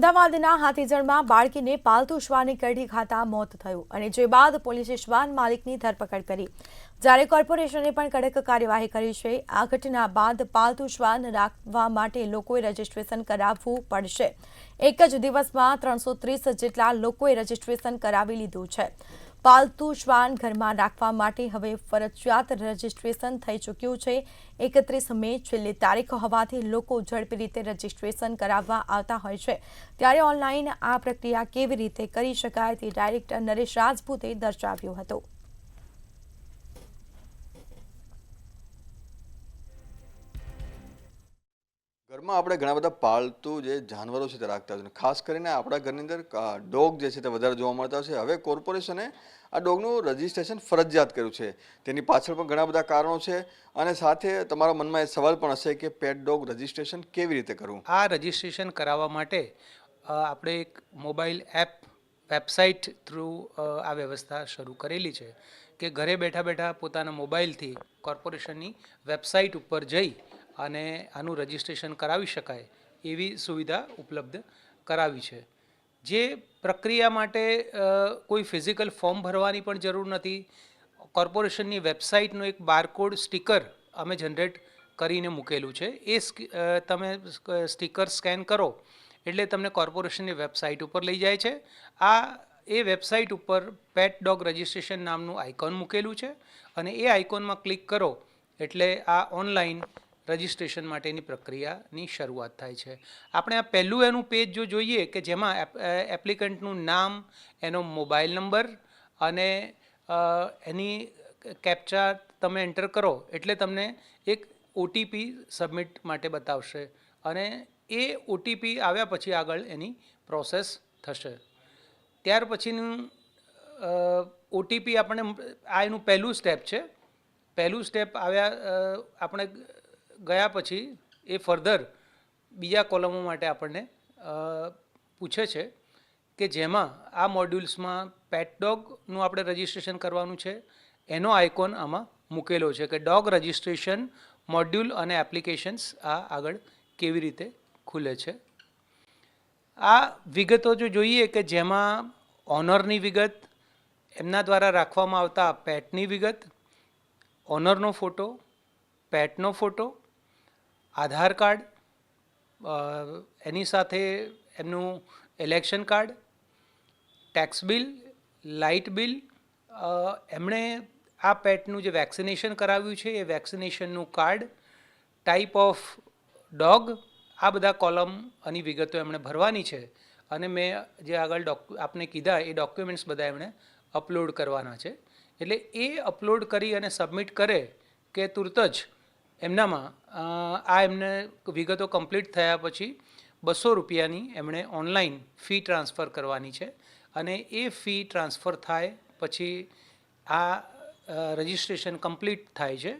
અમદાવાદના હાથીજણમાં બાળકીને પાલતુ શ્વાને કરડી ખાતા મોત થયું અને જે બાદ પોલીસે શ્વાન માલિકની ધરપકડ કરી, જ્યારે કોર્પોરેશને પણ કડક કાર્યવાહી કરી છે। આ ઘટના બાદ પાલતુ શ્વાન રાખવા માટે લોકોએ રજીસ્ટ્રેશન કરાવવું પડશે। એક જ દિવસમાં 330 જેટલા લોકોએ રજીસ્ટ્રેશન કરાવી લીધું છે। પાલતુ શ્વાન ઘરમાં રાખવા માટે હવે ફરજિયાત રજીસ્ટ્રેશન થઈ ચૂક્યું છે। 31 મે છેલ્લી તારીખ હોવાથી લોકો ઝડપી રીતે રજીસ્ટ્રેશન કરાવવા આવતા હોય છે, ત્યારે ઓનલાઈન આ પ્રક્રિયા કેવી રીતે કરી શકાય તે ડાયરેક્ટર નરેશ રાજપૂતે દર્શાવ્યું હતું। ઘરમાં આપણે ઘણા બધા પાલતુ જે જાનવરો છે તે રાખતા હોય છે, ખાસ કરીને આપણા ઘરની અંદર ડોગ જે છે તે વધારે જોવા મળતા છે। હવે કોર્પોરેશને આ ડોગનું રજીસ્ટ્રેશન ફરજિયાત કર્યું છે। તેની પાછળ પણ ઘણા બધા કારણો છે અને સાથે તમારા મનમાં એ સવાલ પણ હશે કે પેટ ડોગ રજીસ્ટ્રેશન કેવી રીતે કરવું। આ રજીસ્ટ્રેશન કરાવવા માટે આપણે એક મોબાઈલ વેબસાઇટ થ્રુ આ વ્યવસ્થા શરૂ કરેલી છે કે ઘરે બેઠા બેઠા પોતાના મોબાઈલથી કોર્પોરેશનની વેબસાઇટ ઉપર જઈ અને આનું રજીસ્ટ્રેશન કરાવી શકાય એવી સુવિધા ઉપલબ્ધ કરાવી છે। જે પ્રક્રિયા માટે કોઈ ફિઝિકલ ફોર્મ ભરવાની પણ જરૂર નથી। કોર્પોરેશનની વેબસાઇટનું એક બારકોડ સ્ટીકર અમે જનરેટ કરીને મૂકેલું છે। એ તમે સ્ટીકર સ્કેન કરો એટલે તમને કોર્પોરેશનની વેબસાઇટ ઉપર લઈ જાય છે। એ વેબસાઇટ ઉપર પેટ ડોગ રજિસ્ટ્રેશન નામનું આઇકોન મૂકેલું છે અને એ આઇકોનમાં ક્લિક કરો એટલે આ ઓનલાઈન રજિસ્ટ્રેશન માટેની પ્રક્રિયાની શરૂઆત થાય છે। આપણે આ પહેલું એનું પેજ જો જોઈએ કે જેમાં એપ્લિકન્ટનું નામ, એનો મોબાઈલ નંબર અને એની કેપ્ચા તમે એન્ટર કરો એટલે તમને એક ઓટીપી સબમિટ માટે બતાવશે અને એ ઓટીપી આવ્યા પછી આગળ એની પ્રોસેસ થશે। ત્યાર પછીનું ઓટીપી આપણે આ એનું પહેલું સ્ટેપ છે। પહેલું સ્ટેપ આપણે ગયા પછી એ ફર્ધર બીજા કોલમો માટે આપણને પૂછે છે કે જેમાં આ મોડ્યુલ્સમાં પેટ ડોગનું આપણે રજિસ્ટ્રેશન કરવાનું છે। એનો આઇકોન આમાં મૂકેલો છે કે ડોગ રજિસ્ટ્રેશન મોડ્યુલ અને એપ્લિકેશન્સ આ આગળ કેવી રીતે ખુલે છે। આ વિગતો જો જોઈએ કે જેમાં ઓનરની વિગત, એમના દ્વારા રાખવામાં આવતા પેટની વિગત, ઓનરનો ફોટો, પેટનો ફોટો, આધાર કાર્ડ, એની સાથે એમનું election card, tax bill, light bill, એમણે આ પેટનું જે વેક્સિનેશન કરાવ્યું છે એ વેક્સિનેશનનું કાર્ડ, ટાઈપ ઓફ ડોગ, આ બધા કોલમ અને વિગતો એમણે ભરવાની છે અને મેં જે આગળ આપને કીધા એ ડોક્યુમેન્ટ્સ બધા એમણે અપલોડ કરવાના છે। એટલે એ અપલોડ કરી અને સબમિટ કરે કે તુરત જ એમનામાં એમને વિગતો કમ્પ્લીટ થયા પછી 200 રૂપિયાની એમણે ઓનલાઈન ફી ટ્રાન્સફર કરવાની છે અને એ ફી ટ્રાન્સફર થાય પછી આ રજિસ્ટ્રેશન કમ્પ્લીટ થાય છે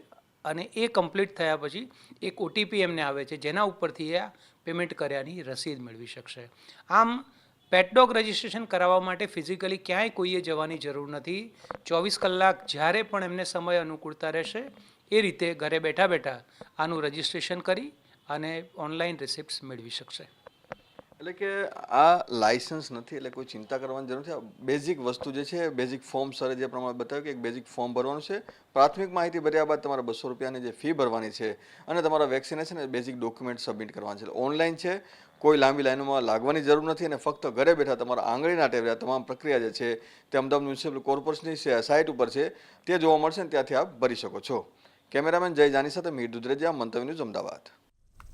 અને એ કમ્પ્લીટ થયા પછી એક ઓટીપી એમને આવે છે જેના ઉપરથી આ પેમેન્ટ કર્યાની રસીદ મેળવી શકશે। આમ પેટ ડોગ રજિસ્ટ્રેશન કરાવવા માટે ફિઝિકલી ક્યાંય કોઈએ જવાની જરૂર નથી। 24 કલાક જ્યારે પણ એમને સમય અનુકૂળતા રહેશે એ રીતે ઘરે બેઠા બેઠા આનું રજિસ્ટ્રેશન કરી અને ઓનલાઈન રિસિપ્ટ્સ મેળવી શકશે। એટલે કે આ લાયસન્સ નથી, એટલે કોઈ ચિંતા કરવાની જરૂર નથી। બેઝિક વસ્તુ જે છે, બેઝિક ફોર્મ સરે જે પ્રમાણે બતાવ્યું કે એક બેઝિક ફોર્મ ભરવાનું છે, પ્રાથમિક માહિતી ભર્યા બાદ તમારે 200 રૂપિયાની જે ફી ભરવાની છે અને તમારા વેક્સિનેશન બેઝિક ડોક્યુમેન્ટ સબમિટ કરવાના છે। ઓનલાઈન છે, કોઈ લાંબી લાઈનોમાં લાગવાની જરૂર નથી અને ફક્ત ઘરે બેઠા તમારા આંગળીના ટેરવે તમામ પ્રક્રિયા જે છે તે અમદાવાદ મ્યુનિસિપલ કોર્પોરેશનની સાઇટ ઉપર છે તે જોવા મળશે ને ત્યાંથી આપ ભરી શકો છો। કેમેરામેન જય જાની સાથે મીર દુધરેજા, મંતવ્ય ન્યૂઝ, અમદાવાદ।